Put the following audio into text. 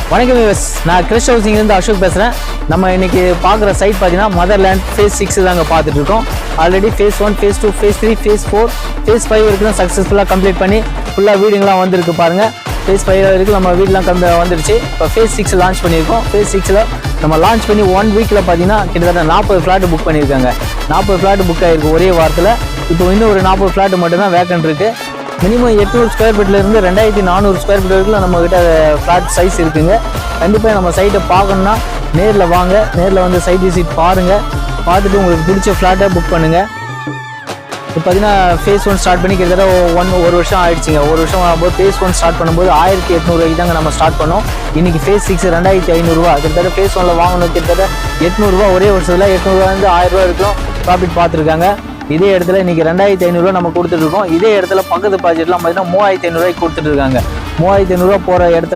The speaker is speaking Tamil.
வணக்கம் வியூவர்ஸ், நான் கிறிஸ் ஹவுசிங்லேருந்து அசோக் பேசுகிறேன். நம்ம இன்னைக்கு பார்க்குற சைட் பார்த்தீங்கன்னா மதர்லேண்ட் ஃபேஸ் 6 தாங்க பார்த்துட்டு இருக்கோம். Already phase 1, phase 2, phase 3, phase 4, phase 5 வரைக்கும் சக்ஸஸ்ஃபுல்லாக கம்ப்ளீட் பண்ணி ஃபுல்லாக வீடுங்களாம் வந்திருக்கு பாருங்கள். ஃபேஸ் 5 வரைக்கும் நம்ம வீடெலாம் வந்துருச்சு. இப்போ ஃபேஸ் 6 லான்ச் பண்ணியிருக்கோம். ஃபேஸ் 6ல் நம்ம லான்ச் பண்ணி 1 வீக்கில் பார்த்தீங்கன்னா கிட்டத்தட்ட 40 ஃப்ளாட்டு புக் பண்ணியிருக்காங்க. 40 ஃப்ளாட்டு புக் ஆகிருக்கு ஒரே வாரத்தில். இப்போ இன்னும் ஒரு 40 ஃப்ளாட்டு மட்டும்தான் வேக்கன்ட் இருக்குது. மினிமம் 800 ஸ்கொயர் ஃபீட்லேருந்து 2400 ஸ்கொயர் ஃபீட் வரைக்கும் நம்மக்கிட்ட ஃப்ளாட் சைஸ் இருக்குங்க. கண்டிப்பாக நம்ம சைட்டை பார்க்கணுன்னா நேரில் வாங்க, நேரில் வந்து சைட் விசிட் பாருங்கள். பார்த்துட்டு உங்களுக்கு பிடிச்ச ஃப்ளாட்டை புக் பண்ணுங்கள். இப்போ பார்த்தீங்கன்னா ஃபேஸ் 1 ஸ்டார்ட் பண்ணி கிட்டத்தட்ட ஒரு வருஷம் ஆகிடுச்சிங்க. ஒரு வருஷம் ஆகும்போது ஃபேஸ் 1 ஸ்டார்ட் பண்ணும்போது 1800 ரூபாய்க்கு தாங்க நம்ம ஸ்டார்ட் பண்ணோம். இன்றைக்கி ஃபேஸ் 6 2500 ரூபா. கிட்டத்தட்ட ஃபேஸ் 1ல் வாங்கணும் கிட்டத்தட்ட 800 ரூபா ஒரே வருஷத்தில் 800 ரூபாயிருந்து 1000 ரூபா வரைக்கும் ப்ராஃபிட் பார்த்துருக்காங்க. இதே இடத்துல இன்றைக்கி 2500 ரூபா நம்ம கொடுத்துட்ருக்கோம். இதே இடத்துல பக்கத்து ப்ராஜெக்ட்லாம் பார்த்தீங்கன்னா 3500 ரூபாய்க்கு கொடுத்துட்ருக்காங்க. 3500 ரூபா போகிற இடத்துல